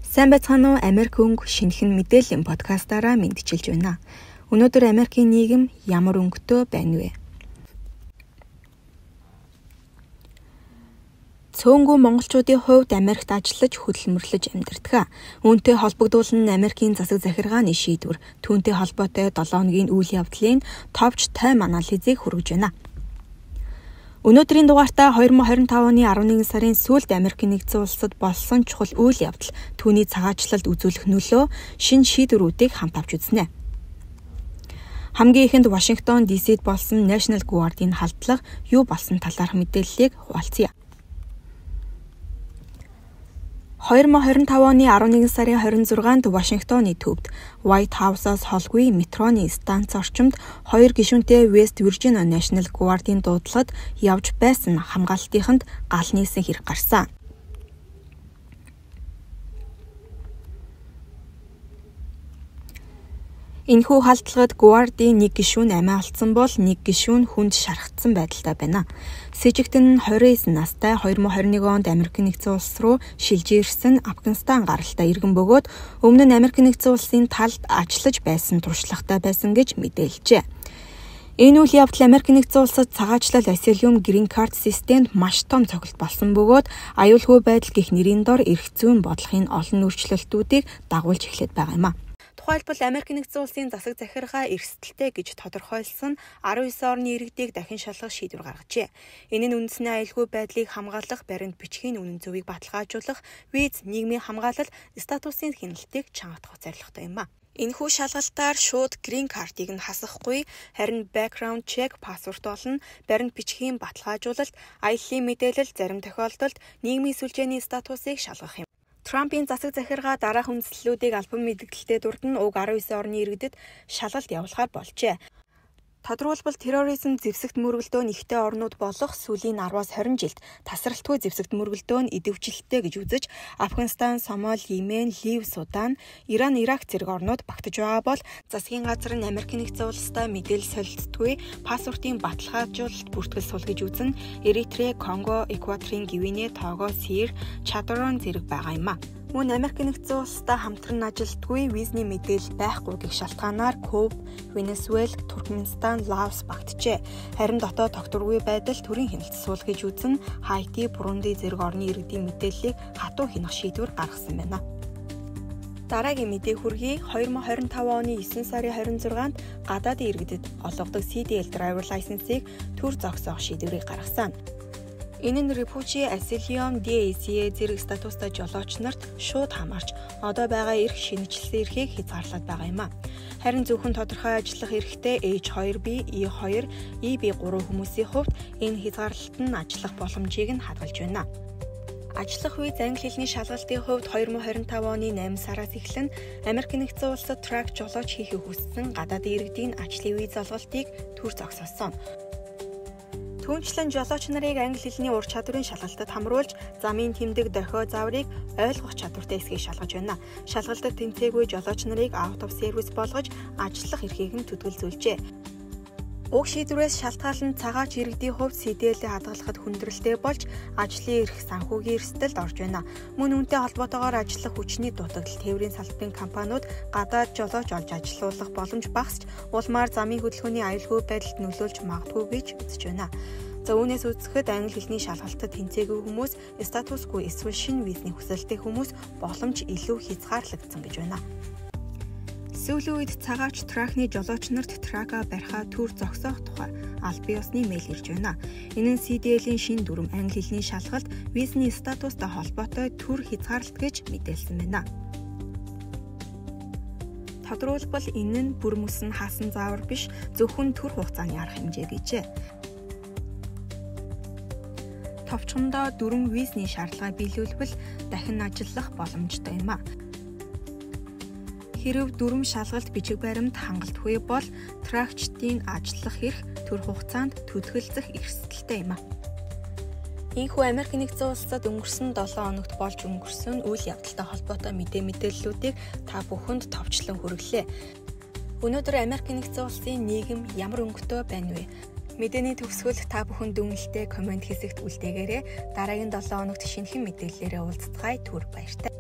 Сайн байцгаана уу? Америк өнгө шинэхэн мэдээллийн подкастаараа мэдчилж байна. Өнөөдөр Америкийн нийгэм ямар өнгөтэй байна вэ? Цөөнгүй монголчуудын хувьд Америкт ажиллаж хөдөлмөрлөж амьдардаг. Үүнтэй холбогдуулан Америкийн засаг захиргааны шийдвэр түүнтэй холбоотой 7 хоногийн үйл явдлын товч тойм анализыг хүргэж байна. Өнөөдрийн дугаартаа 2025 оны 11 сарын сүүлд Америкийн нэгдсэн улсад болсон чухал үйл явдал түүний цагаачлалд үзүүлэх нөлөө шинэ шийдвэрүүдийг хамт авч үзнэ. Хамгийн ихэнд Вашингтон DC-д болсон National Guard-ийн халдлага юу болсон талаарх мэдээллийг хуваалцъя. 2025 оны 11 сарын 26-нд Вашингтоны төвд White House-аас холгүй метроны станц орчимд 2 гишүүнтэй West Virginia National Guard-ийн дуудлагад явж байсан хамгаалалтынханд гал нийсэн хэрэг гарсан. Энэхүү халдлагад Guard-ийн нэг гишүүн амиа алдсан бол нэг гишүүн хүнд шархагдсан байдалтай байна. Сэжигтэн нь 29 настай 2021 онд Америкийн нэгдсэн улс руу шилжиж ирсэн Афганистан гаралтай иргэн бөгөөд өмнө нь Америкийн нэгдсэн улсын талд ажиллаж байсан туршлагатай байсан гэж мэдээлжээ. Энэ үйл явдал Америкийн нэгдсэн улсад цагаачлал Asylum Green Card системд маш том цогцолт болсон бөгөөд аюулгүй байдал гэх нэрийн дор эрх зүйн бодлогын олон өөрчлөлтүүдийг дагуулж эхлэх байгаа юм а. Тухайлбал Америкийн нэгдсэн улсын засаг захиргаа эрсдэлтэй гэж тодорхойлсон 19 орны иргэдийг дахин шалгах шийдвэр гаргажээ. Энэ нь үндэсний аюулгүй байдлыг хамгаалах, баримт бичгийн үнэн зөвийг баталгаажуулах, виз, нийгмийн хамгаалал, статусын хяналтыг чангатгах зорилготой юм а. Энэхүү шалгалтаар шууд Green Card-ыг нь хасахгүй, харин background check, паспорт олно, баримт бичгийн баталгаажуулалт, аяллаа мэдээлэл, зарим тохиолдолд нийгмийн сүлжээний статусыг шалгах юм. Трампын засаг захиргаа дараах үндслэлүүдийг албан мэдээлэлтэй дурдан уг 19 орны иргэдэд шалгалт явуулахаар болжээ. Тодорхойлбол терроризм зэвсэгт мөргөлдөөн ихтэй орнууд болох сүүлийн 10-аас 20 жилд тасралтгүй зэвсэгт мөргөлдөөн идэвхжүүлэлттэй гэж үзэж Афганистан, Сомали, Йемен, Лив, Судан, Иран, Ирак зэрэг орнууд багтаж байгаа бол засгийн газар нь Америкийн нэгдсэн улстай мэдээлэл солилцдоггүй паспортын баталгаажуулалт бүртгэл сул гэж үзнэ. Эритре, Конго, Эквадорын Гвинэ, Того, Сир, Чадрон зэрэг байгаа юм а. Мөн Америкийн нэгдсэн улстай хамтран ажилтгүй визний мэдээлэл байхгүй гэх шалтгаанаар Куб, Венесуэл, Туркменстан, Лаос багтжээ. Харин дотоод тогтворгүй байдал төрийн хяналт суул гэж үзнэ. Хайти, Бурунди зэрэг орны иргэдийн мэдээллийг хатуу хянах шийдвэр гаргасан байна. Дараагийн мэдээ хүргэе. 2025 оны 9 сарын 26-нд гадаадын иргэдэд олгодог CDL driver license-ыг төр зогсоох шийдвэрийг гаргасан. Энэ нь Refugee Asylum DACA зэрэг статустай жолооч нарт шууд хамаарч одоо байгаа эрх шинэчлэсэн эрхийг хязгаарлаад байгаа юм а. Харин зөвхөн тодорхой ажиллах эрхтэй H2B, E2, EB3 хүмүүсийн хувьд энэ хязгаарлалт нь ажиллах боломжийг нь хадгалж байна. Ажиллах виз англи хэлний шалгалтын хувьд 2025 оны 8 сараас эхлэн Америкийн нэгдсэн улсад трак жолооч хийхийг хүссэн гадаадын иргэдийн ажлын виз олголтыг төр зогсоосон. Түүнчлэн жолооч нарыг англи хэлний ур чадварын шалгалтад хамруулж, замын тэмдэг дохио зааврыг ойлгох чадвартай эсгийг шалгаж байна. Шалгалтад тэнцээгүй жолооч нарыг out of service болгож, ажиллах эрхийг нь төдөлзүүлжээ. Уг шийдвэрээс шалтгаалan цагаач иргэдийн хувьд CDL-ийг хадгалахад хүндрэлтэй болж, ажлын эрх санхүүгийн эрсдэлд орж байна. Мөн үүнтэй холбоотойгоор ажиллах хүчний дутагдал, тээврийн салбарын компаниуд гадаад жолооч олж ажилуулах боломж багасч, улмаар замын хөдөлгөөний аюулгүй байдалд нөлөөлж магадгүй гэж үзэж байна. За үүнээс үзэхэд англи хэлний шалгалтад тэнцээгүй хүмүүс, статусгүй эсвэл шинэ визний хүсэлттэй хүмүүс боломж илүү хязгаарлагдсан гэж байна. Сүүлийн үед цагаач тракны жолооч нарт трака барихаа төр зогсоох тухай аль бие усны мэйл ирж байна. Энэ нь CDL-ийн шинэ дүрм англи хэлний шалгалт визний статустай холбоотой төр хязгаарлалт гэж мэдээлсэн байна. Тодорхойлбол энэ нь бүр мөсөн хаасан заавар биш, зөвхөн төр хугацааны арга хэмжээ гэжээ. Товчхондоо дүрм визний шаардлага биелүүлбэл дахин ажиллах боломжтой юм а. Хэрв дүрм шалгалт бичиг баримт хангалтгүй бол тракчдын ажиллах эрх төр хугацаанд төдөлгөх эрсдэлтэй юм а. Ийхүү Америкийн нэгдсэн улсад өнгөрсөн 7 хоногт болж өнгөрсөн үйл явдалтай холбоотой мэдээллүүдийг та бүхэнд товчлон хүргэлээ. Өнөөдөр Америкийн нэгдсэн улсын нийгэм ямар өнгөтэй байна вэ? Мэдээний төгсгөл та бүхэн дүгнэлтээ комент хэсэгт үлдээгээрэй. Дараагийн 7 хоногт шинэхэн мэдээллээрээ уулзцгаая. Түр баяртай.